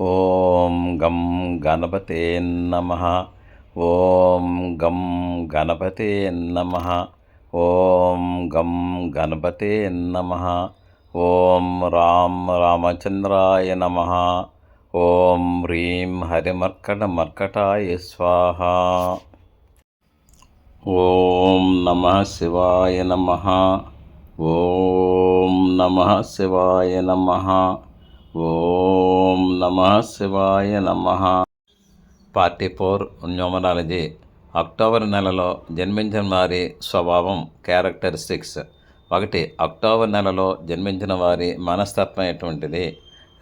ఓం గం గణపతే నమః. ఓం గం గణపతే నమః. ఓం గం గణపతే నమః. ఓం రామచంద్రాయ నమః. ఓం హ్రీం హరిమర్కటమర్కటాయ స్వాహ. ఓం నమః శివాయ నమః. ఓం నమః శివాయ నమః. ఓం నమః శివాయ నమః. Part 4 numerology. అక్టోబర్ నెలలో జన్మించిన వారి స్వభావం, క్యారెక్టరిస్టిక్స్. 1. అక్టోబర్ నెలలో జన్మించిన వారి మనస్తత్వం ఎటువంటిది?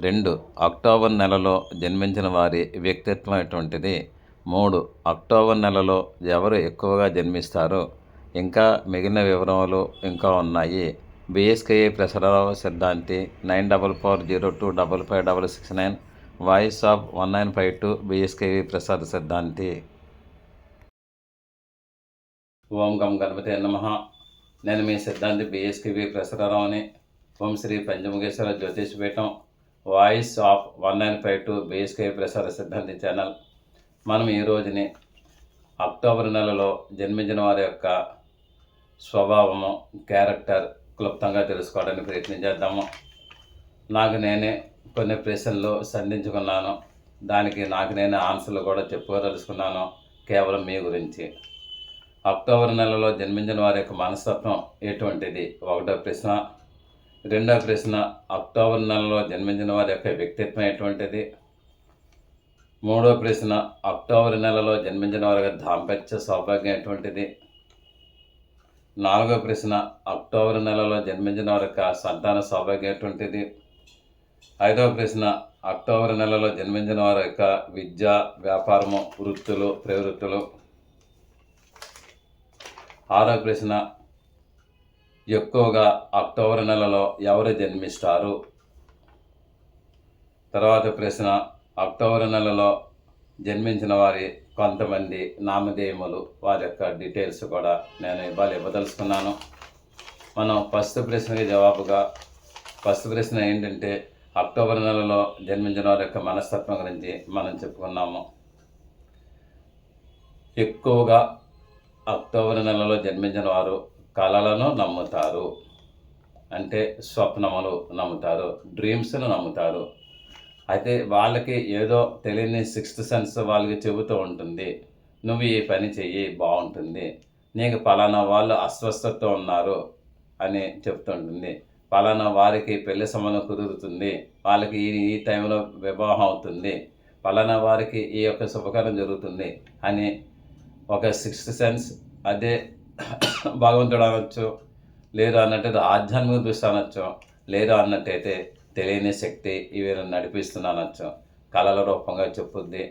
2. అక్టోబర్ నెలలో జన్మించిన వారి వ్యక్తిత్వం ఎటువంటిది? 3. అక్టోబర్ నెలలో ఎవరు ఎక్కువగా జన్మిస్తారు? ఇంకా మిగిలిన వివరాలు ఇంకా ఉన్నాయి. బిఎస్కేఏ ప్రసారరావు సిద్ధాంతి 9440255669, వాయిస్ ఆఫ్ 1952 బిఎస్కేవి ప్రసాద్ సిద్ధాంతి. ఓం గం గణపతే నమః. నేను మీ సిద్ధాంతి బిఎస్కేవి ప్రసారరావుని. Om Shri Panchamukheshwara Jyotishapeetham, voice of 1952 B S K V Prasada Siddhanti channel. మనం ఈ రోజుని అక్టోబర్ నెలలో జన్మించిన వారి యొక్క స్వభావము, క్యారెక్టర్ క్లుప్తంగా తెలుసుకోవడానికి ప్రయత్నం చేద్దాము. నాకు నేనే కొన్ని ప్రశ్నలు సంధించుకున్నాను. దానికి నాకు నేనే ఆన్సర్లు కూడా చెప్పుకోదలుచుకున్నాను, కేవలం మీ గురించి. అక్టోబర్ నెలలో జన్మించిన వారి యొక్క మనస్తత్వం ఎటువంటిది? 1వ ప్రశ్న. 2వ ప్రశ్న, అక్టోబర్ నెలలో జన్మించిన వారి యొక్క వ్యక్తిత్వం ఎటువంటిది? 3వ ప్రశ్న, అక్టోబర్ నెలలో జన్మించిన వారి యొక్క దాంపత్య సౌభాగ్యం ఎటువంటిది? 4వ ప్రశ్న, అక్టోబర్ నెలలో జన్మించిన వారి యొక్క సంతాన సౌభాగ్యం ఎటువంటిది? 5వ ప్రశ్న, అక్టోబర్ నెలలో జన్మించిన వారి యొక్క విద్య, వ్యాపారము, వృత్తులు, ప్రవృత్తులు. 6వ ప్రశ్న, ఎక్కువగా అక్టోబర్ నెలలో ఎవరు జన్మిస్తారు? తర్వాత ప్రశ్న, అక్టోబర్ నెలలో జన్మించిన వారి కొంతమంది నామధేయములు, వారి యొక్క డీటెయిల్స్ కూడా నేను ఇవ్వదలుచుకున్నాను. మనం ఫస్ట్ ప్రశ్నకి జవాబుగా, ఫస్ట్ ప్రశ్న ఏంటంటే అక్టోబర్ నెలలో జన్మించిన వారి యొక్క మనస్తత్వం గురించి మనం చెప్పుకున్నాము. ఎక్కువగా అక్టోబర్ నెలలో జన్మించిన వారు కళలను నమ్ముతారు, అంటే స్వప్నములు నమ్ముతారు, డ్రీమ్స్ను నమ్ముతారు. అయితే వాళ్ళకి ఏదో తెలియని సిక్స్త్ సెన్స్ వాళ్ళకి చెబుతూ ఉంటుంది, నువ్వు ఈ పని చెయ్యి బాగుంటుంది, నీకు పలానా వాళ్ళు అస్వస్థతతో ఉన్నారు అని చెప్తుంటుంది, పలానా వారికి పెళ్లి సంబంధం కుదురుతుంది, వాళ్ళకి ఈ టైంలో వివాహం అవుతుంది, పలానా వారికి ఈ యొక్క శుభకార్యం జరుగుతుంది అని ఒక సిక్స్త్ సెన్స్. అదే భగవంతుడు అనొచ్చు, లేదు అన్నట్టయితే ఆధ్యాత్మిక దృష్టి అనొచ్చు, లేదు అన్నట్టయితే తెలియని శక్తి ఇవి నడిపిస్తున్నానొచ్చు, కళల రూపంగా చెప్పుద్ది.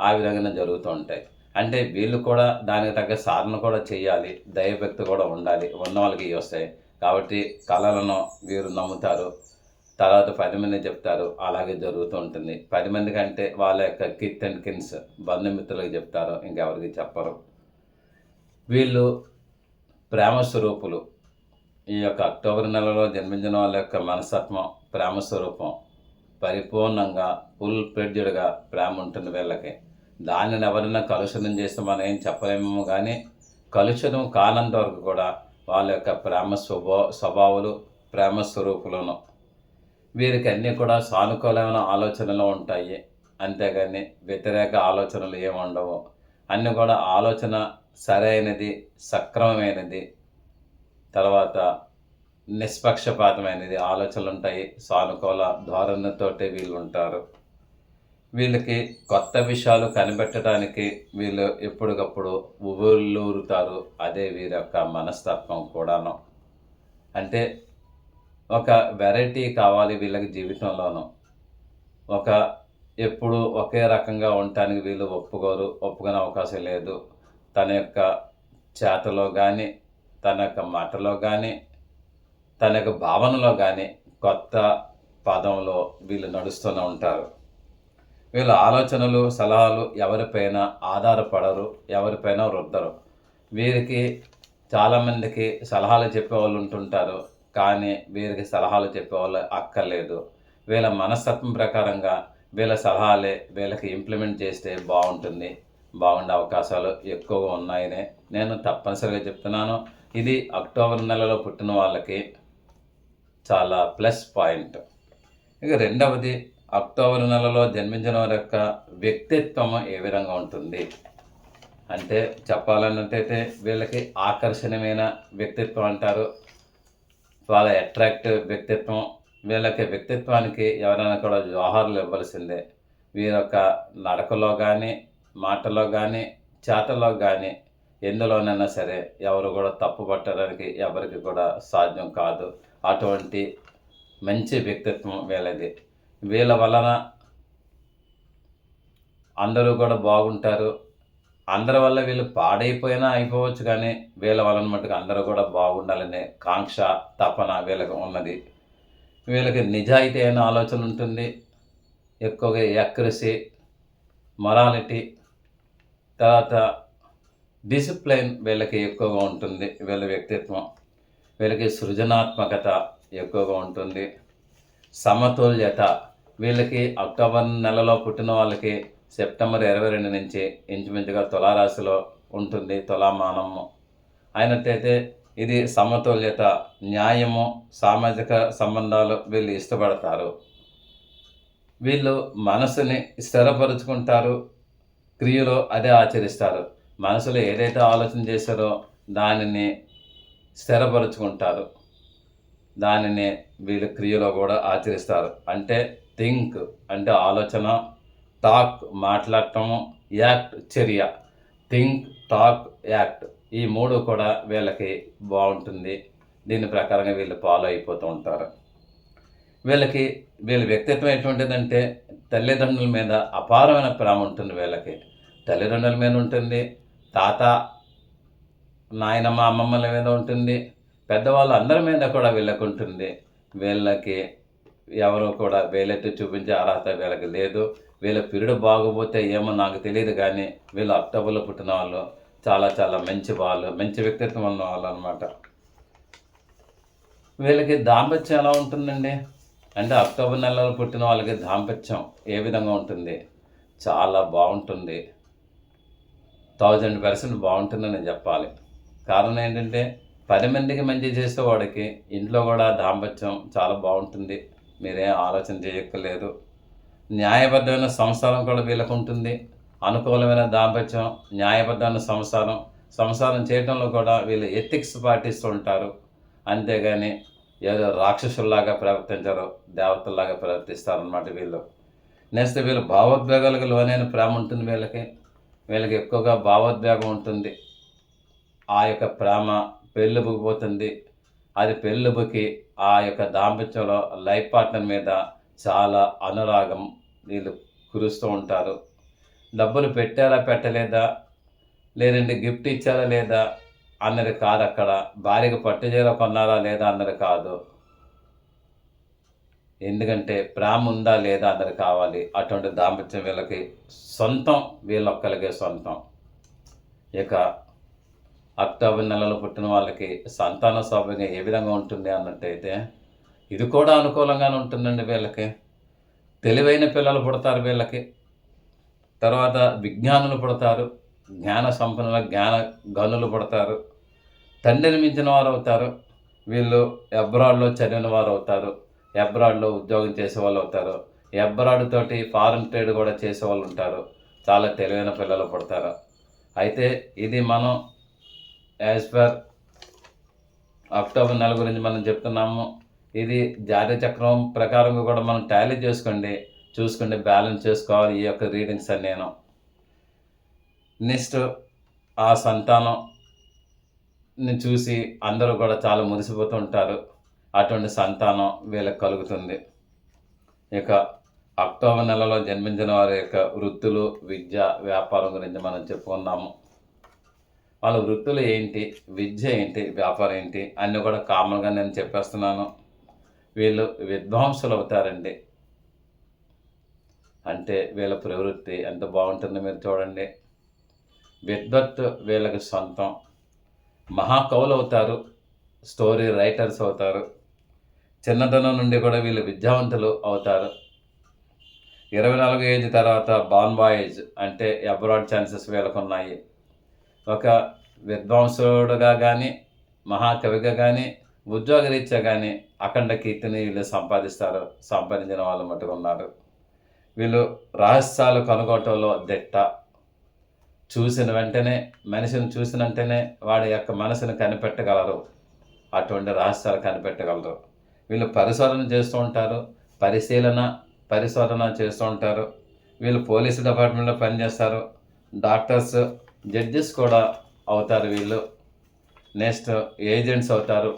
ఆ విధంగా జరుగుతూ ఉంటాయి. అంటే వీళ్ళు కూడా దానికి తగ్గ సాధన కూడా చేయాలి, దైవభక్తి కూడా ఉండాలి, ఉన్న వాళ్ళకి ఇవి వస్తాయి. కాబట్టి కళలను వీరు నమ్ముతారు, తర్వాత 10 మంది చెప్తారు, అలాగే జరుగుతూ ఉంటుంది. 10 మంది కంటే వాళ్ళ యొక్క కిత్ అండ్ కిన్స్, బంధుమిత్రులకు చెప్తారు, ఇంకెవరికి చెప్పరు. వీళ్ళు ప్రేమ స్వరూపులు. ఈ యొక్క అక్టోబర్ నెలలో జన్మించిన వాళ్ళ యొక్క మనస్తత్వం ప్రేమ స్వరూపం. పరిపూర్ణంగా ఫుల్ ఫ్లెడ్జ్డ్గా ప్రేమ ఉంటుంది వీళ్ళకి. దానిని ఎవరైనా కలుషితం చేస్తే మనం ఏం చెప్పలేమేమో, కానీ కలుషితం కానంత వరకు కూడా వాళ్ళ యొక్క ప్రేమ స్వభావాలు, ప్రేమ స్వరూపులను. వీరికి అన్నీ కూడా సానుకూలమైన ఆలోచనలు ఉంటాయి, అంతేగాని వ్యతిరేక ఆలోచనలు ఏమి ఉండవు. అన్నీ కూడా ఆలోచన సరైనది, సక్రమమైనది, తర్వాత నిష్పక్షపాతమైనది ఆలోచనలు ఉంటాయి. సానుకూల ధోరణితోటి వీళ్ళు ఉంటారు. వీళ్ళకి కొత్త విషయాలు కనిపెట్టడానికి వీళ్ళు ఎప్పటికప్పుడు ఉబుర్లూరుతారు. అదే వీరి యొక్క మనస్తత్వం కూడాను. అంటే ఒక వెరైటీ కావాలి వీళ్ళకి జీవితంలోనూ. ఎప్పుడు ఒకే రకంగా ఉండటానికి వీళ్ళు ఒప్పుకునే అవకాశం లేదు. తన యొక్క చేతలో కానీ, తన యొక్క మాటలో కానీ, తన యొక్క భావనలో కానీ కొత్త పదంలో వీళ్ళు నడుస్తూనే ఉంటారు. వీళ్ళ ఆలోచనలు, సలహాలు ఎవరిపైన ఆధారపడరు, ఎవరిపైన రుద్దరు. వీరికి చాలామందికి సలహాలు చెప్పేవాళ్ళు ఉంటుంటారు, కానీ వీరికి సలహాలు చెప్పేవాళ్ళు అక్కర్లేదు. వీళ్ళ మనస్తత్వం ప్రకారంగా వీళ్ళ సలహాలే వీళ్ళకి ఇంప్లిమెంట్ చేస్తే బాగుండే అవకాశాలు ఎక్కువగా ఉన్నాయని నేను తప్పనిసరిగా చెప్తున్నాను. ఇది అక్టోబర్ నెలలో పుట్టిన వాళ్ళకి చాలా ప్లస్ పాయింట్. ఇక రెండవది, అక్టోబర్ నెలలో జన్మించిన వారి యొక్క వ్యక్తిత్వం ఏ విధంగా ఉంటుంది అంటే, చెప్పాలన్నట్టయితే వీళ్ళకి ఆకర్షణీయమైన వ్యక్తిత్వం అంటారు. చాలా అట్రాక్టివ్ వ్యక్తిత్వం. వీళ్ళకి వ్యక్తిత్వానికి ఎవరైనా కూడా జోహార్లు ఇవ్వాల్సిందే. వీరి యొక్క నడకలో కానీ, మాటలో కానీ, చేతల్లో కానీ, ఎందులోనైనా సరే ఎవరు కూడా తప్పు పట్టడానికి ఎవరికి కూడా సాధ్యం కాదు. అటువంటి మంచి వ్యక్తిత్వం వీళ్ళది. వీళ్ళ వలన అందరూ కూడా బాగుంటారు. అందరి వల్ల వీళ్ళు పాడైపోయినా అయిపోవచ్చు, కానీ వీళ్ళ వలన మట్టుకు అందరూ కూడా బాగుండాలనే కాంక్ష, తపన వీళ్ళకి ఉన్నది. వీళ్ళకి నిజాయితీ అయిన ఆలోచన ఉంటుంది. ఎక్కువగా యాక్యురసీ, మొరాలిటీ, తర్వాత డిసిప్లైన్ వీళ్ళకి ఎక్కువగా ఉంటుంది. వీళ్ళ వ్యక్తిత్వం. వీళ్ళకి సృజనాత్మకత ఎక్కువగా ఉంటుంది. సమతుల్యత. వీళ్ళకి అక్టోబర్ నెలలో పుట్టిన వాళ్ళకి సెప్టెంబర్ 22 నుంచి ఇంచుమించుగా తులారాశిలో ఉంటుంది తులామానము. అయినట్టయితే ఇది సమతుల్యత, న్యాయము, సామాజిక సంబంధాలు వీళ్ళు ఇష్టపడతారు. వీళ్ళు మనసుని స్థిరపరుచుకుంటారు, క్రియలో అదే ఆచరిస్తారు. మనసులో ఏదైతే ఆలోచన చేశారో దానిని స్థిరపరుచుకుంటారు, దానిని వీళ్ళు క్రియలో కూడా ఆచరిస్తారు. అంటే థింక్ అంటే ఆలోచన, టాక్ మాట్లాడటము, యాక్ట్ చర్య. థింక్, టాక్, యాక్ట్ ఈ మూడు కూడా వీళ్ళకి బాగుంటుంది. దీని ప్రకారంగా వీళ్ళు ఫాలో అయిపోతూ ఉంటారు. వీళ్ళ వ్యక్తిత్వం ఎటువంటిదంటే, తల్లిదండ్రుల మీద అపారమైన ప్రేమ ఉంటుంది వీళ్ళకి. తల్లిదండ్రుల మీద ఉంటుంది, తాత, నాయనమ్మ, అమ్మమ్మల మీద ఉంటుంది, పెద్దవాళ్ళు అందరి మీద కూడా వీళ్ళకి ఉంటుంది. వీళ్ళకి ఎవరు కూడా వేలెత్తి చూపించే అర్హత వీళ్ళకి లేదు. వీళ్ళ పీరియడ్ బాగోపోతే ఏమో నాకు తెలియదు, కానీ వీళ్ళు అక్టోబర్లో పుట్టిన వాళ్ళు చాలా చాలా మంచి వాళ్ళు, మంచి వ్యక్తిత్వం ఉన్న వాళ్ళు అనమాట. వీళ్ళకి దాంపత్యం ఎలా ఉంటుందండి అంటే, అక్టోబర్ నెలలో పుట్టిన వాళ్ళకి దాంపత్యం ఏ విధంగా ఉంటుంది? చాలా బాగుంటుంది. 1000% బాగుంటుందని చెప్పాలి. కారణం ఏంటంటే, 10 మందికి మంచి చేసేవాడికి ఇంట్లో కూడా దాంపత్యం చాలా బాగుంటుంది. మీరేం ఆలోచన చేయక్కర్లేదు. న్యాయబద్ధమైన సంసారం కూడా వీళ్ళకు ఉంటుంది. అనుకూలమైన దాంపత్యం, న్యాయబద్ధమైన సంసారం చేయడంలో కూడా వీళ్ళు ఎథిక్స్ పాటిస్తూ ఉంటారు. అంతేగాని ఏదో రాక్షసుల్లాగా ప్రవర్తించరు, దేవతల్లాగా ప్రవర్తిస్తారనమాట వీళ్ళు. నెక్స్ట్, వీళ్ళు భావోద్వేగాలకు లోనైన ప్రేమ ఉంటుంది వీళ్ళకి ఎక్కువగా భావోద్వేగం ఉంటుంది. ఆ యొక్క ప్రేమ పెళ్ళిబుకిపోతుంది. అది పెళ్ళిబుకి ఆ యొక్క దాంపత్యంలో లైఫ్ పార్ట్నర్ మీద చాలా అనురాగం వీళ్ళు కురుస్తూ ఉంటారు. డబ్బులు పెట్టారా పెట్టలేదా, లేదంటే గిఫ్ట్ ఇచ్చారా లేదా అన్నది కాదు అక్కడ. భార్యకు పట్టుచీర కొన్నారా లేదా అన్నది కాదు. ఎందుకంటే ప్రేమ ఉందా లేదా అన్నది కావాలి. అటువంటి దాంపత్యం వీళ్ళకి సొంతం, వీళ్ళొక్కరికే సొంతం. ఇక అక్టోబర్ నెలలో పుట్టిన వాళ్ళకి సంతాన సౌభాగ్యం ఏ విధంగా ఉంటుంది అన్నట్టయితే, ఇది కూడా అనుకూలంగానే ఉంటుందండి వీళ్ళకి. తెలివైన పిల్లలు పుడతారు వీళ్ళకి. తర్వాత విజ్ఞానులు పుడతారు, జ్ఞాన సంపన్నుల జ్ఞాన గనులు పుడతారు, తండ్రిని మించిన వారు అవుతారు. వీళ్ళు అబ్రాడ్లో చదివిన వారు అవుతారు, అబ్రాడ్లో ఉద్యోగం చేసేవాళ్ళు అవుతారు, అబ్రాడ్ తోటి ఫారెన్ ట్రేడ్ కూడా చేసేవాళ్ళు ఉంటారు. చాలా తెలివైన పిల్లలు పుడతారు. అయితే ఇది మనం యాజ్ పర్ అక్టోబర్ నెల గురించి మనం చెప్తున్నాము. ఇది జాతీయ చక్రం ప్రకారంగా కూడా మనం టాలీ చూసుకుంటే బ్యాలెన్స్ చేసుకోవాలి ఈ యొక్క రీడింగ్స్ అని. నేను నెక్స్ట్ ఆ సంతానంని చూసి అందరూ కూడా చాలా మురిసిపోతూ ఉంటారు. అటువంటి సంతానం వీళ్ళకి కలుగుతుంది. ఇక అక్టోబర్ నెలలో జన్మించిన వారి యొక్క వృత్తులు, విద్య, వ్యాపారం గురించి మనం చెప్పుకున్నాము. వాళ్ళ వృత్తులు ఏంటి, విద్య ఏంటి, వ్యాపారం ఏంటి అన్నీ కూడా కామన్గా నేను చెప్పేస్తున్నాను. వీళ్ళు విద్వాంసులు అవుతారండి. అంటే వీళ్ళ ప్రవృత్తి ఎంత బాగుంటుందో మీరు చూడండి. విద్వత్ వీళ్ళకి సొంతం. మహాకవులు అవుతారు, స్టోరీ రైటర్స్ అవుతారు. చిన్నతనం నుండి కూడా వీళ్ళు విద్యావంతులు అవుతారు. 24 ఏజ్ తర్వాత బాన్ బాయ్స్ అంటే అబ్రాడ్ ఛాన్సెస్ వీళ్ళకున్నాయి. ఒక విద్వాంసుడుగా కానీ, మహాకవిగా కానీ, ఉద్యోగరీత్యా కానీ అఖండ కీర్తిని వీళ్ళు సంపాదిస్తారు. సంపాదించిన వాళ్ళు మట్టుకున్నారు. వీళ్ళు రహస్యాలు కనుగొనటంలో దిట్ట. చూసిన వెంటనే, మనిషిని చూసిన వెంటనే వాడి యొక్క మనసును కనిపెట్టగలరు. అటువంటి రహస్యాలు కనిపెట్టగలరు. వీళ్ళు పరిశోధన చేస్తూ ఉంటారు. పరిశోధన చేస్తూ ఉంటారు. వీళ్ళు పోలీసు డిపార్ట్మెంట్లో పనిచేస్తారు. డాక్టర్స్, జడ్జెస్ కూడా అవుతారు వీళ్ళు. నెక్స్ట్ ఏజెంట్స్ అవుతారు.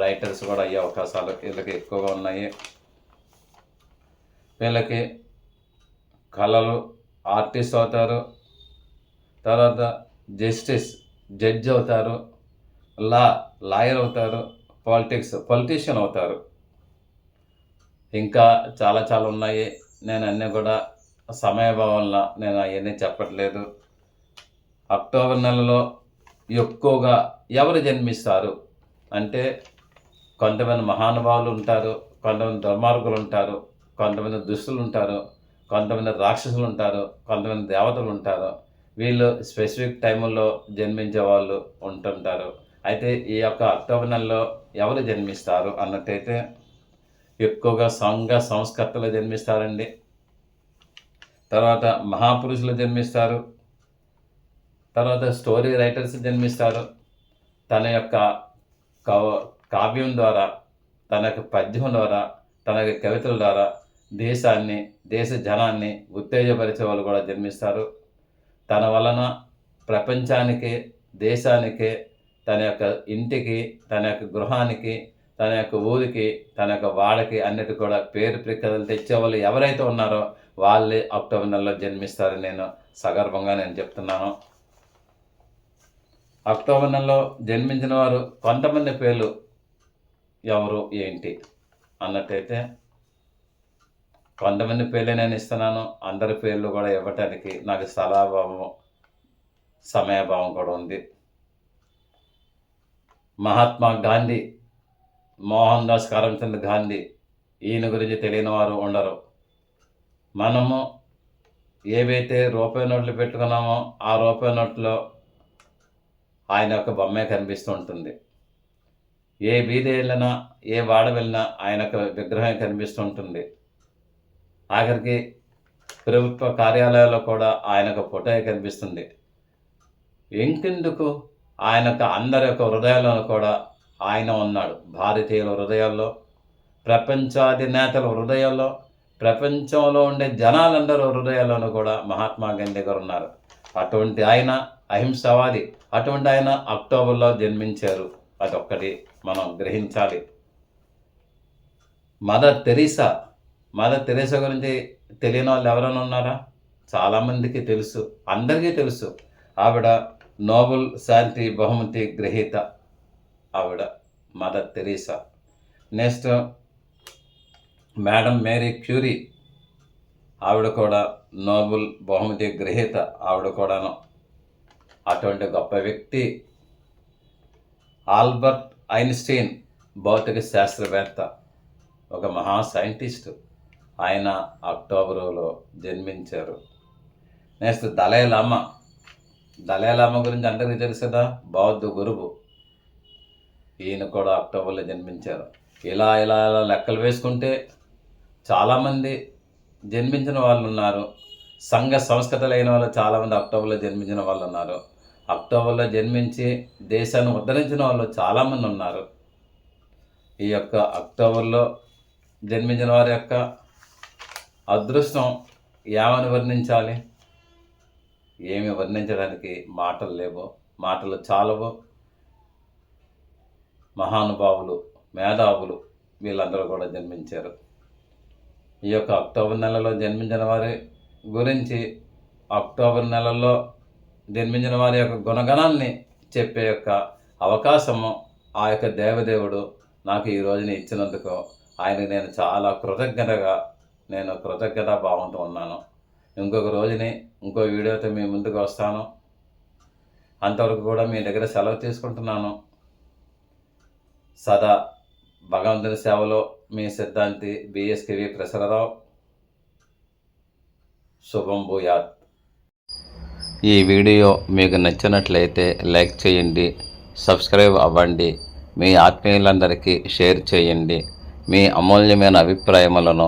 రైటర్స్ కూడా అయ్యే అవకాశాలు వీళ్ళకి ఎక్కువగా ఉన్నాయి. వీళ్ళకి కళలు, ఆర్టిస్ట్ అవుతారు. తర్వాత జడ్జ్ అవుతారు. లాయర్ అవుతారు. పొలిటీషియన్ అవుతారు. ఇంకా చాలా చాలా ఉన్నాయి. నేను అన్నీ కూడా సమయభావంలో నేను అవన్నీ చెప్పట్లేదు. అక్టోబర్ నెలలో ఎక్కువగా ఎవరు జన్మిస్తారు అంటే కొంతమంది మహానుభావులు ఉంటారు, కొంతమంది దుర్మార్గులు ఉంటారు, కొంతమంది దుష్టులు ఉంటారు, కొంతమంది రాక్షసులు ఉంటారు, కొంతమంది దేవతలు ఉంటారు. వీళ్ళు స్పెసిఫిక్ టైముల్లో జన్మించే వాళ్ళు ఉంటుంటారు. అయితే ఈ యొక్క అక్టోబర్ నెలలో ఎవరు జన్మిస్తారు అన్నట్టయితే ఎక్కువగా సంఘ సంస్కర్తలు జన్మిస్తారండి. తర్వాత మహాపురుషులు జన్మిస్తారు. తర్వాత స్టోరీ రైటర్స్ జన్మిస్తారు. తన యొక్క కావ్యం ద్వారా, తన యొక్క పద్యం ద్వారా, తన యొక్క కవితల ద్వారా దేశాన్ని, దేశ జనాన్ని ఉత్తేజపరిచే వాళ్ళు కూడా జన్మిస్తారు. తన వలన ప్రపంచానికి, దేశానికి, తన యొక్క ఇంటికి, తన యొక్క గృహానికి, తన యొక్క ఊరికి, తన యొక్క వాడకి అన్నిటి కూడా పేరు ప్రఖ్యాతలు తెచ్చేవాళ్ళు ఎవరైతే ఉన్నారో వాళ్ళే అక్టోబర్ నెలలో జన్మిస్తారని నేను సగర్వంగా చెప్తున్నాను. అక్టోబర్ నెలలో జన్మించిన వారు కొంతమంది పేర్లు ఎవరు ఏంటి అన్నట్టయితే కొంతమంది పేర్లు నేను ఇస్తున్నాను. అందరి పేర్లు కూడా ఇవ్వటానికి నాకు స్థలాభావం, సమయభావం కూడా ఉంది. మహాత్మా గాంధీ, మోహన్ దాస్ కరమ్చంద్ గాంధీ, ఈయన గురించి తెలియని వారు ఉండరు. మనము ఏవైతే రూపాయి నోట్లు పెట్టుకున్నామో ఆ రూపాయి నోట్లో ఆయన యొక్క బొమ్మే కనిపిస్తూ ఉంటుంది. ఏ వీధి వెళ్ళినా, ఏ వాడ వెళ్ళినా ఆయన యొక్క విగ్రహం కనిపిస్తూ ఉంటుంది. ఆఖరికి ప్రభుత్వ కార్యాలయాల్లో కూడా ఆయన యొక్క ఫోటో కనిపిస్తుంది. ఇంకెందుకు ఆయన యొక్క అందరి యొక్క హృదయాల్లో కూడా ఆయన ఉన్నాడు. భారతీయుల హృదయాల్లో, ప్రపంచాధినేతల హృదయాల్లో, ప్రపంచంలో ఉండే జనాలందరూ హృదయాల్లోనూ కూడా మహాత్మా గాంధీ గారు ఉన్నారు. అటువంటి ఆయన అహింసవాది. అటువంటి ఆయన అక్టోబర్లో జన్మించారు. అదొక్కటి మనం గ్రహించాలి. మదర్ తెరీసా గురించి తెలియని వాళ్ళు ఎవరైనా ఉన్నారా? చాలామందికి తెలుసు, అందరికీ తెలుసు. ఆవిడ నోబెల్ శాంతి బహుమతి గ్రహీత. ఆవిడ mother Teresa. Next madam Marie Curie, ఆవిడ కూడా నోబెల్ బహుమతి గ్రహీత. ఆవిడ కూడాను అటువంటి గొప్ప వ్యక్తి. ఆల్బర్ట్ ఐన్స్టీన్, భౌతిక శాస్త్రవేత్త, ఒక మహా సైంటిస్టు. ఆయన అక్టోబరులో జన్మించారు. నెక్స్ట్ దలైలామా గురించి అందరికీ తెలుసు కదా, బౌద్ధ గురువు. ఈయన కూడా అక్టోబర్లో జన్మించారు. ఇలా ఇలా ఇలా లెక్కలు వేసుకుంటే చాలామంది జన్మించిన వాళ్ళు ఉన్నారు. సంఘ సంస్కృతులైన వాళ్ళు చాలామంది అక్టోబర్లో జన్మించిన వాళ్ళు ఉన్నారు. అక్టోబర్లో జన్మించి దేశాన్ని ఉద్ధరించిన వాళ్ళు చాలామంది ఉన్నారు. ఈ యొక్క అక్టోబర్లో జన్మించిన వారి యొక్క అదృష్టం ఏమని వర్ణించాలి? ఏమి వర్ణించడానికి మాటలు లేవు, మాటలు చాలవు. మహానుభావులు, మేధావులు వీళ్ళందరూ కూడా జన్మించారు. ఈ యొక్క అక్టోబర్ నెలలో జన్మించిన వారి గురించి, అక్టోబర్ నెలలో జన్మించిన వారి యొక్క గుణగణాన్ని చెప్పే యొక్క అవకాశము ఆ యొక్క దేవదేవుడు నాకు ఈ రోజుని ఇచ్చినందుకు ఆయనకు నేను చాలా కృతజ్ఞత భావంతో ఉన్నాను. ఇంకొక రోజుని ఇంకో వీడియోతో మీ ముందుకు వస్తాను. అంతవరకు కూడా మీ దగ్గర సెలవు తీసుకుంటున్నాను. సదా భగవంతుని సేవలో మీ సిద్ధాంతి బిఎస్కేవి ప్రసరరావు. శుభం భూయాత్. ఈ వీడియో మీకు నచ్చినట్లయితే లైక్ చేయండి, సబ్స్క్రైబ్ అవ్వండి, మీ ఆత్మీయులందరికీ షేర్ చేయండి. మీ అమూల్యమైన అభిప్రాయములను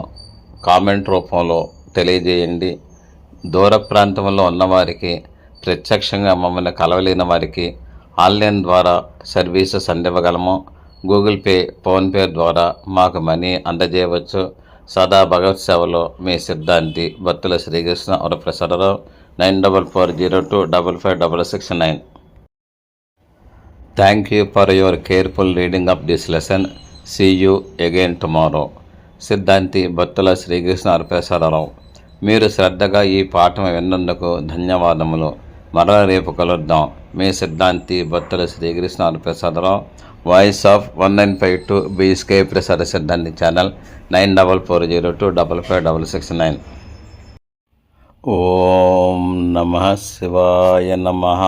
కామెంట్ రూపంలో తెలియజేయండి. దూర ప్రాంతంలో ఉన్నవారికి, ప్రత్యక్షంగా మమ్మల్ని కలవలేని వారికి ఆన్లైన్ ద్వారా సర్వీసెస్ అందివ్వగలము. గూగుల్ పే, ఫోన్పే ద్వారా మాకు మనీ అందజేయవచ్చు. సదా భగవత్ సేవలో మీ Siddhanti Battula Srikrishna Varaprasad Rao. 9440255669. Thank you for your careful reading of this lesson. See you again tomorrow. సిద్ధాంతి బత్తుల శ్రీకృష్ణ వరప్రసాదరావు. మీరు శ్రద్ధగా ఈ పాఠం విన్నందుకు ధన్యవాదములు. మరల రేపు కలుద్దాం. మీ Siddhanti Battula Srikrishna Varaprasadarao. Voice of 1952 BSK Prasada Siddhanti channel 9440255669. ఓం నమః శివాయ నమః.